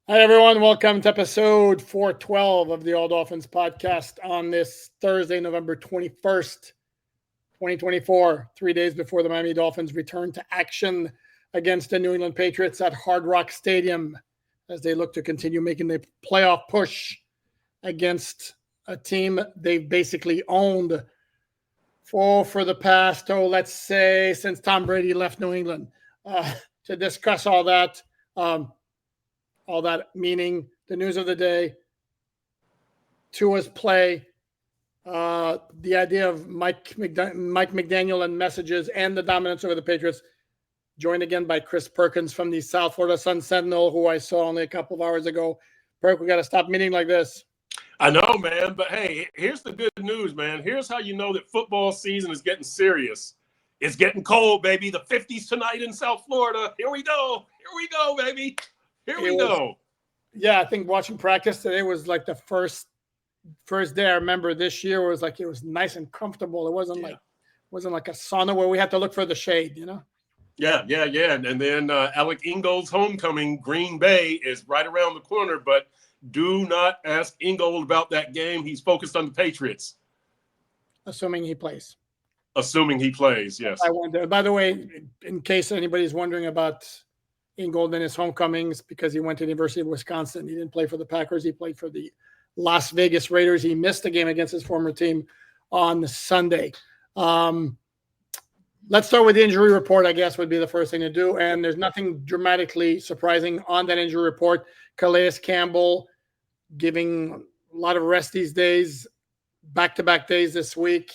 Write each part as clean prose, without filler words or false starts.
Hi, everyone. Welcome to episode 412 of the All Dolphins podcast on this Thursday, November 21st, 2024, 3 days before the Miami Dolphins return to action against the New England Patriots at Hard Rock Stadium as they look to continue making the playoff push against a team they've basically owned for the past, let's say, since Tom Brady left New England. To discuss all that, meaning the news of the day, Tua's play, the idea of Mike McDaniel and messages, and the dominance over the Patriots. Joined again by Chris Perkins from the South Florida Sun Sentinel, who I saw only a couple of hours ago. Perk, we got to stop meeting like this. I know, man. But hey, here's the good news, man. Here's how you know that football season is getting serious. It's getting cold, baby. The 50s tonight in South Florida. Here we go. Here we go, baby. Here we go. Yeah, I think watching practice today was like the first day I remember this year was like it was nice and comfortable. It wasn't like a sauna where we had to look for the shade, you know? Yeah. And then Alec Ingold's homecoming, Green Bay, is right around the corner. But do not ask Ingold about that game. He's focused on the Patriots. Assuming he plays. Yes. I wonder. By the way, in case anybody's wondering about Ingold and his homecomings, because he went to the University of Wisconsin. He didn't play for the Packers. He played for the Las Vegas Raiders. He missed the game against his former team on Sunday. Let's start with the injury report, I guess, would be the first thing to do. And there's nothing dramatically surprising on that injury report. Calais Campbell giving a lot of rest these days, back-to-back days this week.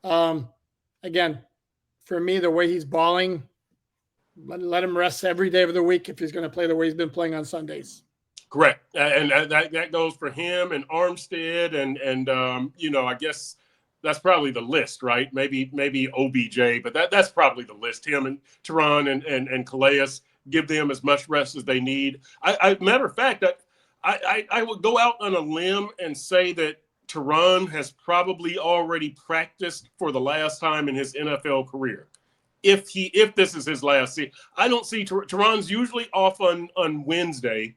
Again, for me, the way he's balling, let him rest every day of the week if he's going to play the way he's been playing on Sundays. Correct. And that goes for him and Armstead and I guess that's probably the list, right? Maybe OBJ, but that's probably the list. Him and Teron and Calais, give them as much rest as they need. Matter of fact, I would go out on a limb and say that Teron has probably already practiced for the last time in his NFL career. If this is his last season, I don't see Teron's usually off on Wednesday.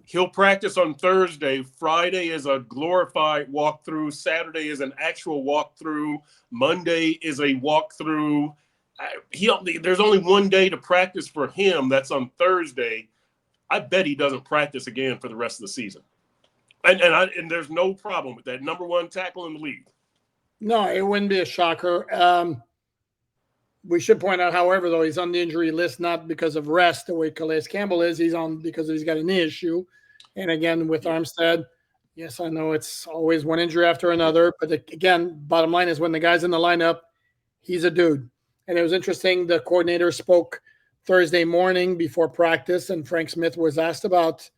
He'll practice on Thursday. Friday is a glorified walkthrough. Saturday is an actual walkthrough. Monday is a walkthrough. There's only one day to practice for him. That's on Thursday. I bet he doesn't practice again for the rest of the season. And there's no problem with that. Number one tackle in the league. No, it wouldn't be a shocker. We should point out, however, though, he's on the injury list not because of rest, the way Calais Campbell is. He's on because he's got a knee issue. And again, with Armstead, yes, I know it's always one injury after another. But again, bottom line is when the guy's in the lineup, he's a dude. And it was interesting. The coordinator spoke Thursday morning before practice, and Frank Smith was asked about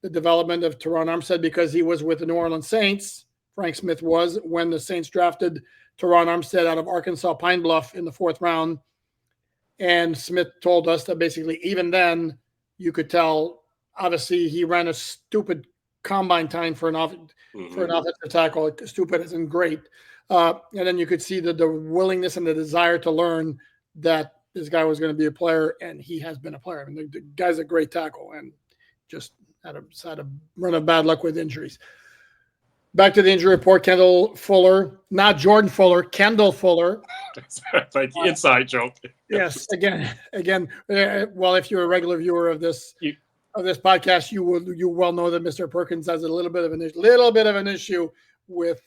the development of Teron Armstead because he was with the New Orleans Saints. Frank Smith was when the Saints drafted Teron Armstead out of Arkansas Pine Bluff in the 4th round. And Smith told us that basically even then you could tell, obviously he ran a stupid combine time for an offensive tackle. Stupid isn't great. And then you could see the willingness and the desire to learn that this guy was going to be a player, and he has been a player. I mean, the guy's a great tackle and just had a run of bad luck with injuries. Back to the injury report, Kendall Fuller, not Jordan Fuller, Kendall Fuller. Like the inside joke. Yes, again. Well, if you're a regular viewer of this podcast, you well know that Mr. Perkins has a little bit of an issue with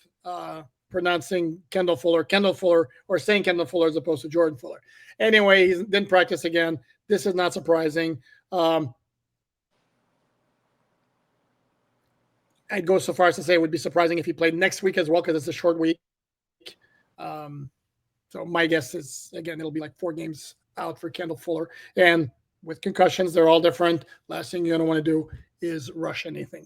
pronouncing Kendall Fuller, or saying Kendall Fuller as opposed to Jordan Fuller. Anyway, he didn't practice again. This is not surprising. I'd go so far as to say it would be surprising if he played next week as well, because it's a short week. So my guess is, again, it'll be like 4 games out for Kendall Fuller. And with concussions, they're all different. Last thing you're going to want to do is rush anything.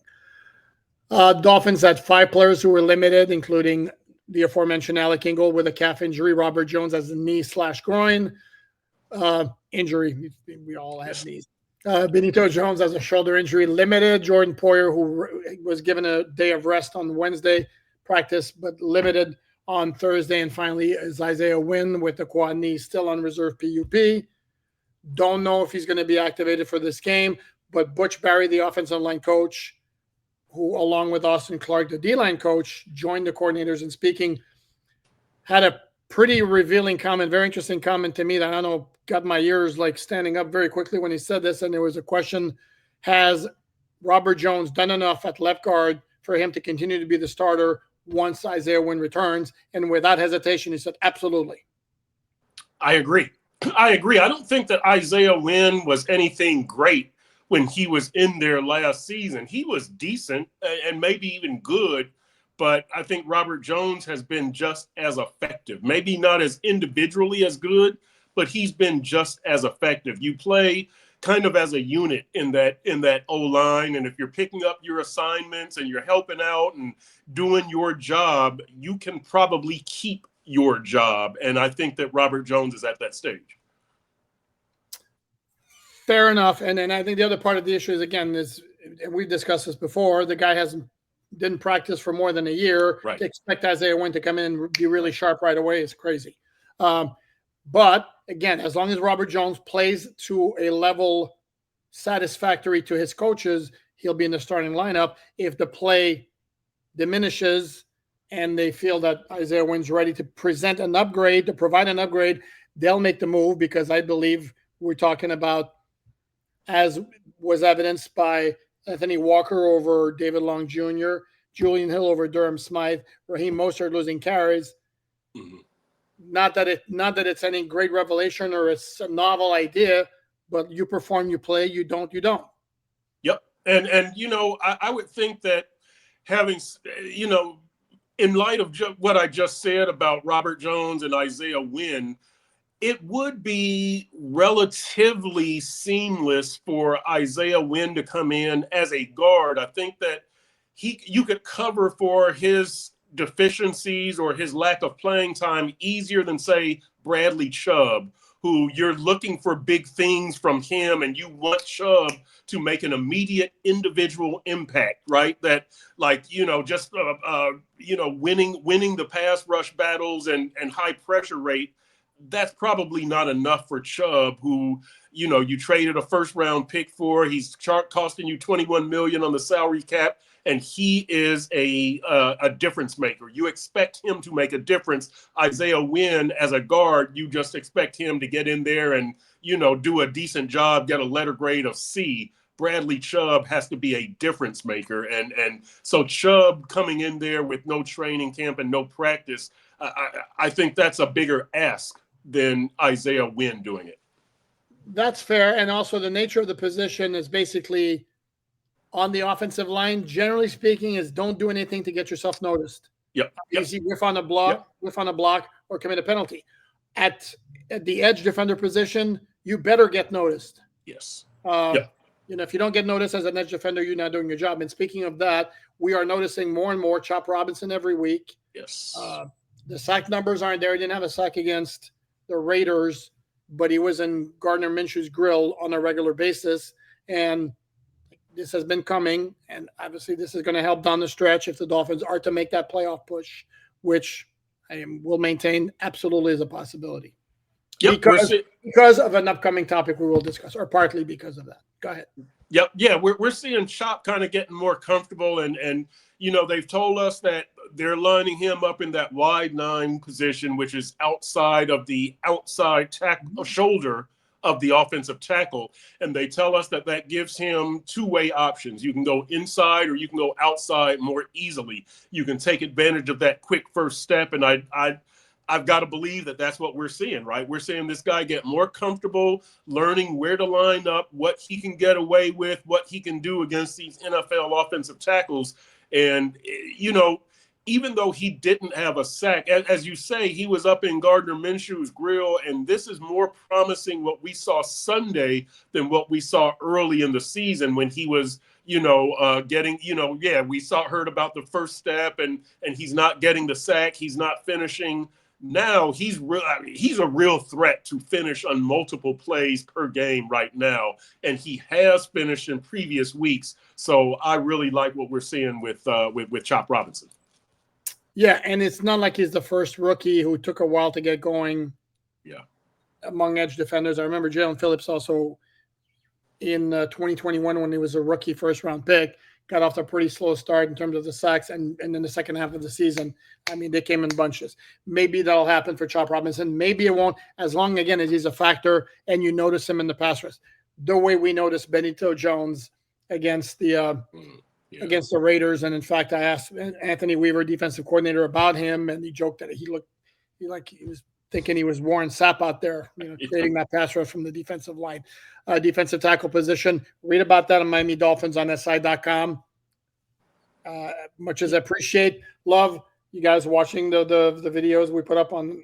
Dolphins had 5 players who were limited, including the aforementioned Alec Ingold with a calf injury. Robert Jones has a knee/groin injury. We all have knees. Benito Jones has a shoulder injury, limited. Jordan Poyer, who was given a day of rest on Wednesday, practice, but limited on Thursday. And finally, is Isaiah Wynn with the quad knee, still on reserve PUP. Don't know if he's going to be activated for this game, But Butch Barry, the offensive line coach, who along with Austin Clark, the D-line coach, joined the coordinators in speaking, had a pretty revealing comment, very interesting comment to me that I don't know, got my ears like standing up very quickly when he said this. And there was a question, has Robert Jones done enough at left guard for him to continue to be the starter once Isaiah Wynn returns? And without hesitation, he said, absolutely. I agree. I don't think that Isaiah Wynn was anything great when he was in there last season. He was decent and maybe even good, but I think Robert Jones has been just as effective. Maybe not as individually as good, but he's been just as effective. You play kind of as a unit in that O-line, and if you're picking up your assignments and you're helping out and doing your job, you can probably keep your job. And I think that Robert Jones is at that stage. Fair enough. And then I think the other part of the issue is, again, is, and we've discussed this before, the guy didn't practice for more than a year. Right. To expect Isaiah Wynn to come in and be really sharp right away is crazy. But again, as long as Robert Jones plays to a level satisfactory to his coaches, he'll be in the starting lineup. If the play diminishes and they feel that Isaiah Wynn's ready to present an upgrade, to provide an upgrade, they'll make the move, because I believe we're talking about, as was evidenced by Anthony Walker over David Long Jr., Julian Hill over Durham Smythe, Raheem Mostert losing carries. Mm-hmm. Not that it's any great revelation or it's a novel idea, but you perform, you play, you don't, you don't. Yep. And I would think that having, in light of what I just said about Robert Jones and Isaiah Wynn, it would be relatively seamless for Isaiah Wynn to come in as a guard. I think that you could cover for his deficiencies or his lack of playing time easier than, say, Bradley Chubb, who you're looking for big things from him, and you want Chubb to make an immediate individual impact, right? That, like, just winning the pass rush battles and high pressure rate. That's probably not enough for Chubb, who, you traded a first-round pick for. He's costing you $21 million on the salary cap, and he is a difference maker. You expect him to make a difference. Isaiah Wynn, as a guard, you just expect him to get in there and, do a decent job, get a letter grade of C. Bradley Chubb has to be a difference maker. And so Chubb coming in there with no training camp and no practice, I think that's a bigger ask than Isaiah Wynn doing it. That's fair. And also the nature of the position is basically, on the offensive line, generally speaking, is don't do anything to get yourself noticed. Yep. Easy whiff on a block, or commit a penalty. At the edge defender position, you better get noticed. Yes. If you don't get noticed as an edge defender, you're not doing your job. And speaking of that, we are noticing more and more Chop Robinson every week. Yes. The sack numbers aren't there. He didn't have a sack against the Raiders, but he was in Gardner Minshew's grill on a regular basis. And this has been coming. And obviously this is going to help down the stretch if the Dolphins are to make that playoff push, which I will maintain absolutely is a possibility. Yep, because of an upcoming topic we will discuss, or partly because of that. Go ahead. Yep. Yeah, we're seeing Chop kind of getting more comfortable, and they've told us that they're lining him up in that wide 9 position, which is outside of the outside shoulder of the offensive tackle, and they tell us that gives him two-way options. You can go inside or you can go outside more easily. You can take advantage of that quick first step, and I've got to believe that that's what we're seeing, right? We're seeing this guy get more comfortable, learning where to line up, what he can get away with, what he can do against these NFL offensive tackles. And, even though he didn't have a sack, as you say, he was up in Gardner Minshew's grill, and this is more promising what we saw Sunday than what we saw early in the season when he was, getting, we heard about the first step, and he's not getting the sack, he's not finishing. Now he's a real threat to finish on multiple plays per game right now, and he has finished in previous weeks. So I really like what we're seeing with Chop Robinson. Yeah, and it's not like he's the first rookie who took a while to get going. Yeah, among edge defenders, I remember Jalen Phillips also in 2021 when he was a rookie first-round pick. Got off to a pretty slow start in terms of the sacks, and in the second half of the season, I mean, they came in bunches. Maybe that'll happen for Chop Robinson. Maybe it won't, as long, again, as he's a factor and you notice him in the pass rush. The way we noticed Benito Jones against the against the Raiders. And in fact, I asked Anthony Weaver, defensive coordinator, about him, and he joked that he was thinking he was Warren Sapp out there, creating that pass rush from the defensive line, defensive tackle position. Read about that on Miami Dolphins on SI.com. Much as I appreciate, love you guys watching the videos we put up on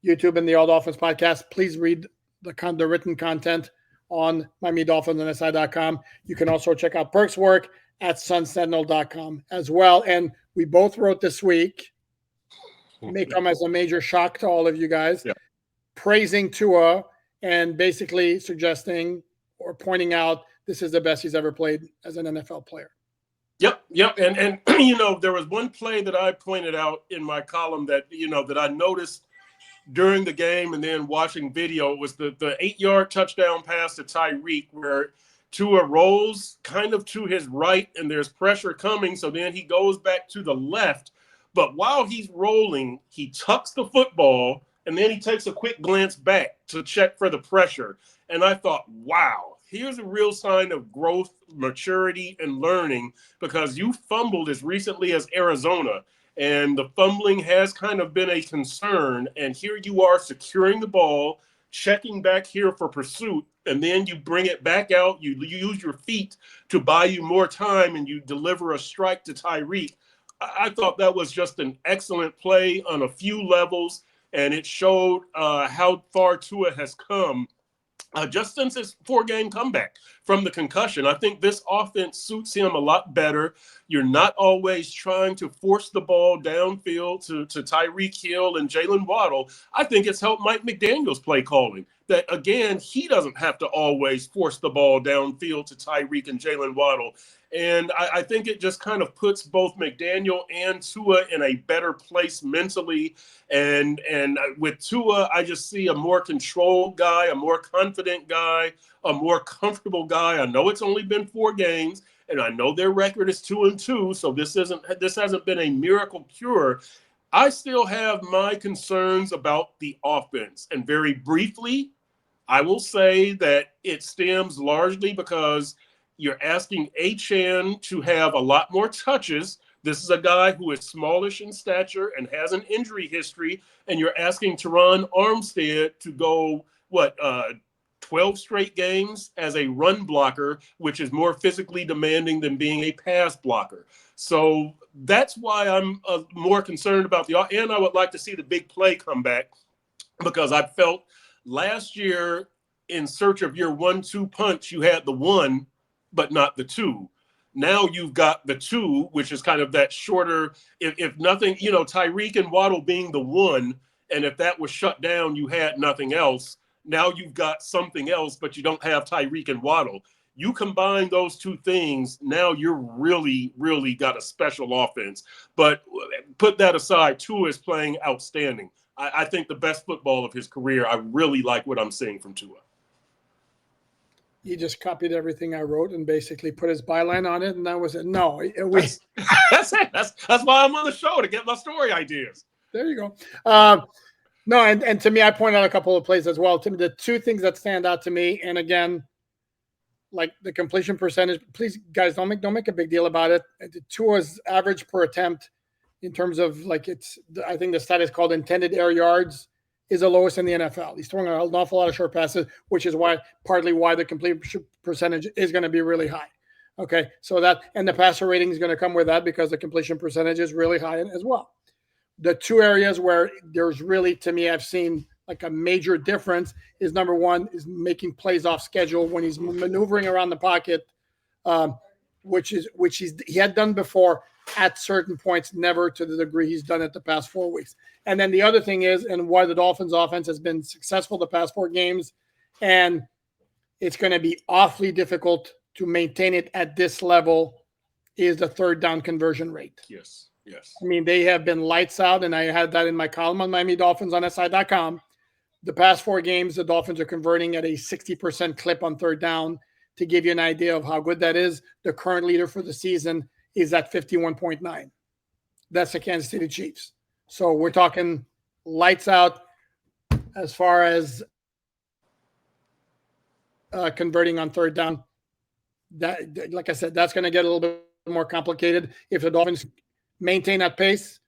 YouTube and the All Dolphins podcast. Please read the written content on Miami Dolphins on SI.com. You can also check out Perk's work at sunsentinel.com as well. And we both wrote this week, may come as a major shock to all of you guys, praising Tua and basically suggesting or pointing out this is the best he's ever played as an NFL player. Yep. And there was one play that I pointed out in my column that, that I noticed during the game and then watching video. It was the 8-yard touchdown pass to Tyreek where Tua rolls kind of to his right and there's pressure coming. So then he goes back to the left. But while he's rolling, he tucks the football and then he takes a quick glance back to check for the pressure. And I thought, wow, here's a real sign of growth, maturity, and learning, because you fumbled as recently as Arizona. And the fumbling has kind of been a concern. And here you are securing the ball, checking back here for pursuit, and then you bring it back out. You use your feet to buy you more time, and you deliver a strike to Tyreek. I thought that was just an excellent play on a few levels, and it showed how far Tua has come just since his 4-game comeback from the concussion. I think this offense suits him a lot better. You're not always trying to force the ball downfield to Tyreek Hill and Jalen Waddle. I think it's helped Mike McDaniel's play calling. That, again, he doesn't have to always force the ball downfield to Tyreek and Jalen Waddle. And I think it just kind of puts both McDaniel and Tua in a better place mentally. And with Tua, I just see a more controlled guy, a more confident guy, a more comfortable guy. I know it's only been 4 games, and I know their record is 2-2, so this hasn't been a miracle cure. I still have my concerns about the offense. And very briefly, I will say that it stems largely because you're asking Achane to have a lot more touches. This is a guy who is smallish in stature and has an injury history. And you're asking Teron Armstead to go, 12 straight games as a run blocker, which is more physically demanding than being a pass blocker. So that's why I'm more concerned about and I would like to see the big play come back, because I felt last year in search of your 1-2 punch, you had the 1, but not the 2. Now you've got the 2, which is kind of that shorter, if nothing, Tyreek and Waddle being the 1, and if that was shut down, you had nothing else. Now you've got something else, but you don't have Tyreek and Waddle. You combine those 2 things, now you're really, really got a special offense. But put that aside, Tua is playing outstanding. I think the best football of his career. I really like what I'm seeing from Tua. He just copied everything I wrote and basically put his byline on it, and that was it. No, that's it. That's why I'm on the show, to get my story ideas. There you go. No, and to me, I point out a couple of plays as well. To me, the 2 things that stand out to me, and again, like the completion percentage, please guys, don't make a big deal about it. Tua's average per attempt in terms of I think the stat is called intended air yards, is the lowest in the NFL. He's throwing an awful lot of short passes, which is partly why the completion percentage is going to be really high. Okay, so that, and the passer rating is going to come with that because the completion percentage is really high as well. The 2 areas where there's really, to me, I've seen like a major difference is, number 1 is making plays off schedule when he's maneuvering around the pocket, which he had done before at certain points, never to the degree he's done it the past 4 weeks. And then the other thing is, and why the Dolphins offense has been successful the past 4 games, and it's going to be awfully difficult to maintain it at this level, is the 3rd down conversion rate. Yes. I mean, they have been lights out, and I had that in my column on Miami Dolphins on SI.com. the past 4 games, the Dolphins are converting at a 60% clip on third down. To give you an idea of how good that is, the current leader for the season is at 51.9. That's the Kansas City Chiefs. So we're talking lights out as far as converting on third down. That, like I said, that's going to get a little bit more complicated if the Dolphins maintain that pace.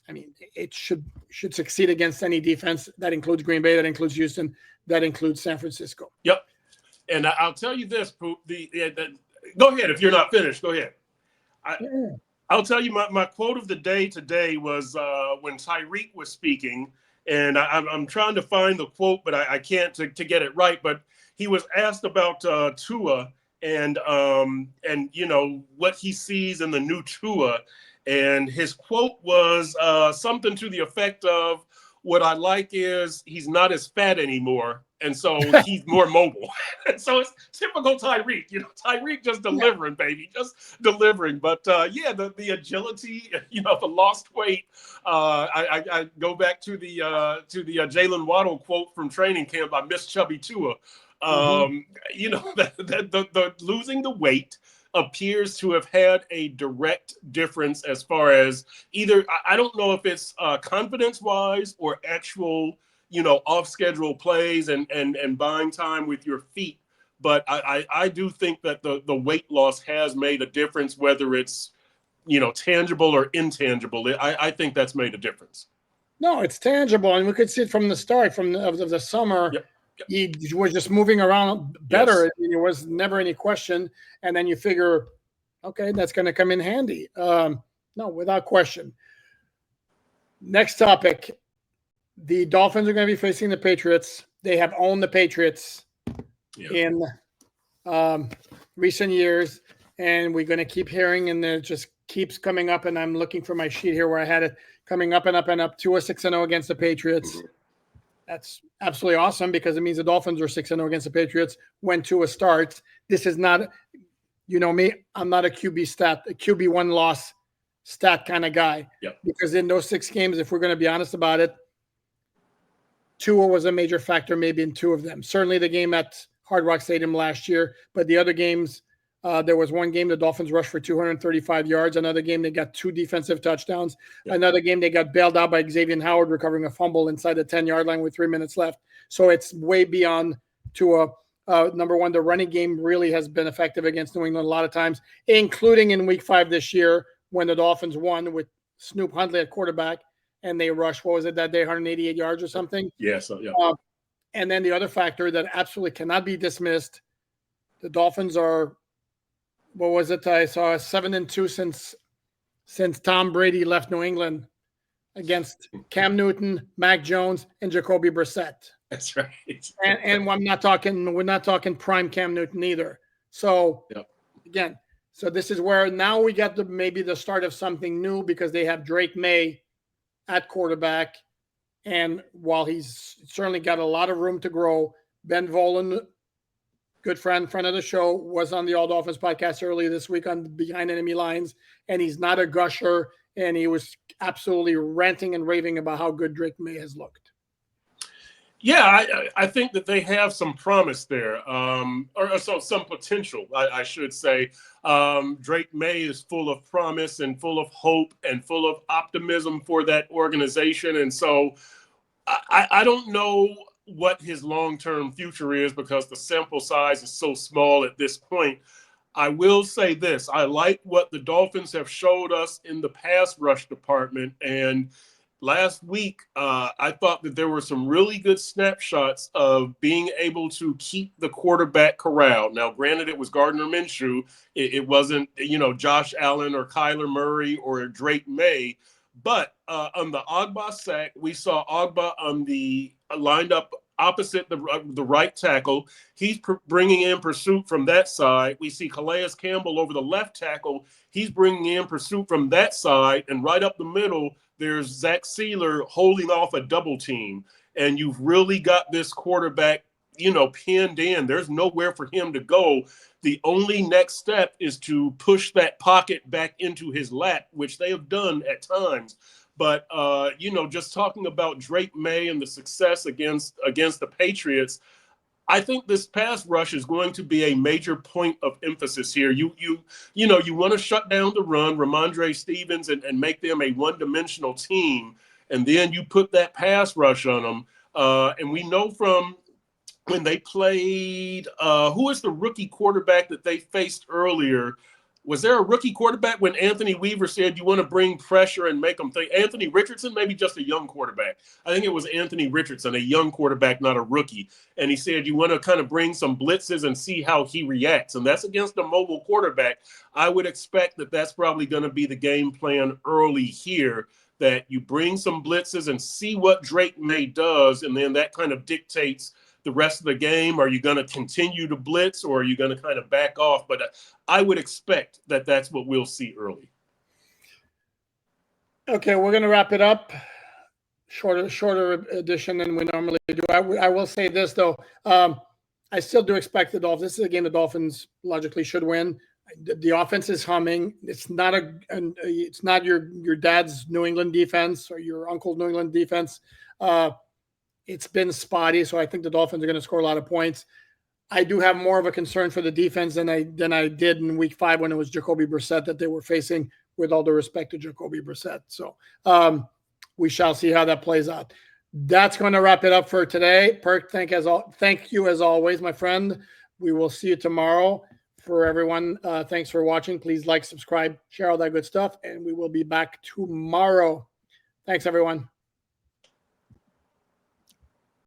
I mean, it should succeed against any defense. That includes Green Bay, that includes Houston, that includes San Francisco. Yep. And I'll tell you this, Poop. Go ahead. If you're not finished, go ahead. I'll tell you my quote of the day today was when Tyreek was speaking, and I'm trying to find the quote, but I can't to get it right. But he was asked about Tua and you know what he sees in the new Tua, and his quote was something to the effect of, "What I like is he's not as fat anymore, and so he's more mobile." And so it's typical Tyreek, you know, Tyreek just delivering, baby, just delivering. But yeah, the agility, you know, the lost weight. I go back to the Jalen Waddle quote from training camp. I miss chubby Tua. You know, the losing the weight appears to have had a direct difference as far as either, I don't know if it's confidence wise or actual, you know, off schedule plays and buying time with your feet. But I do think that the weight loss has made a difference, whether it's, you know, tangible or intangible. I think that's made a difference. No, it's tangible. And we could see it from the start of the summer. Yep. He was just moving around better. Yes. I mean, there was never any question. And then you figure, okay, that's going to come in handy. No, without question. Next topic. The Dolphins are going to be facing the Patriots. They have owned the Patriots in recent years. And we're going to keep hearing, and it just keeps coming up. And I'm looking for my sheet here where I had it coming up and up and up. 2-6-0 against the Patriots. That's absolutely awesome because it means the Dolphins are 6-0 against the Patriots when Tua starts. This is not, you know me, I'm not a QB one loss stat kind of guy. Yep. Because in those 6 games, if we're going to be honest about it, Tua was a major factor maybe in 2 of them. Certainly the game at Hard Rock Stadium last year, but the other games, there was one game the Dolphins rushed for 235 yards. Another game they got 2 defensive touchdowns. Yep. Another game they got bailed out by Xavier Howard recovering a fumble inside the 10-yard line with 3 minutes left. So it's way beyond Tua. Number one, the running game really has been effective against New England a lot of times, including in Week 5 this year when the Dolphins won with Snoop Huntley at quarterback and they rushed, what was it that day, 188 yards or something? Yeah. So yeah. And then the other factor that absolutely cannot be dismissed, the Dolphins are, what was it? I saw 7-2 since Tom Brady left New England against Cam Newton, Mac Jones, and Jacoby Brissett. That's right. And we're not talking prime Cam Newton either. So again, so this is where now we got maybe the start of something new because they have Drake May at quarterback. And while he's certainly got a lot of room to grow, Ben Volen, good friend of the show, was on the All Dolphins podcast earlier this week on Behind Enemy Lines, and he's not a gusher, and he was absolutely ranting and raving about how good Drake May has looked. Yeah, I think that they have some promise there, or some potential, I should say. Drake May is full of promise and full of hope and full of optimism for that organization, and so I don't know what his long-term future is because the sample size is so small at this point. I will say this. I like what the Dolphins have showed us in the pass rush department. And last week, I thought that there were some really good snapshots of being able to keep the quarterback corralled. Now, granted, it was Gardner Minshew. It wasn't, you know, Josh Allen or Kyler Murray or Drake May. But on the Ogba sack, we saw Ogba on the lined up opposite the right tackle. He's bringing in pursuit from that side. We see Calais Campbell over the left tackle. He's bringing in pursuit from that side. And right up the middle, there's Zach Sealer holding off a double team. And you've really got this quarterback, you know, pinned in. There's nowhere for him to go. The only next step is to push that pocket back into his lap, which they have done at times. But just talking about Drake May and the success against the Patriots, I think this pass rush is going to be a major point of emphasis here. You want to shut down the run, Ramondre Stevens, and make them a one-dimensional team, and then you put that pass rush on them. And we know from when they played, who was the rookie quarterback that they faced earlier? Was there a rookie quarterback when Anthony Weaver said you want to bring pressure and make them think? Anthony Richardson, maybe just a young quarterback. I think it was Anthony Richardson, a young quarterback, not a rookie. And he said you want to kind of bring some blitzes and see how he reacts. And that's against a mobile quarterback. I would expect that that's probably going to be the game plan early here, that you bring some blitzes and see what Drake May does. And then that kind of dictates the rest of the game. Are you going to continue to blitz, or are you going to kind of back off? But I would expect that that's what we'll see early. Okay, we're going to wrap it up. Shorter edition than we normally do. I will say this, though. I still do expect the Dolphins. This is a game the Dolphins logically should win. The offense is humming. It's not your dad's New England defense or your uncle's New England defense. It's been spotty, so I think the Dolphins are going to score a lot of points. I do have more of a concern for the defense than I did in Week 5 when it was Jacoby Brissett that they were facing, with all due respect to Jacoby Brissett. So we shall see how that plays out. That's going to wrap it up for today. Perk, thank you as always, my friend. We will see you tomorrow. For everyone, thanks for watching. Please like, subscribe, share all that good stuff, and we will be back tomorrow. Thanks, everyone.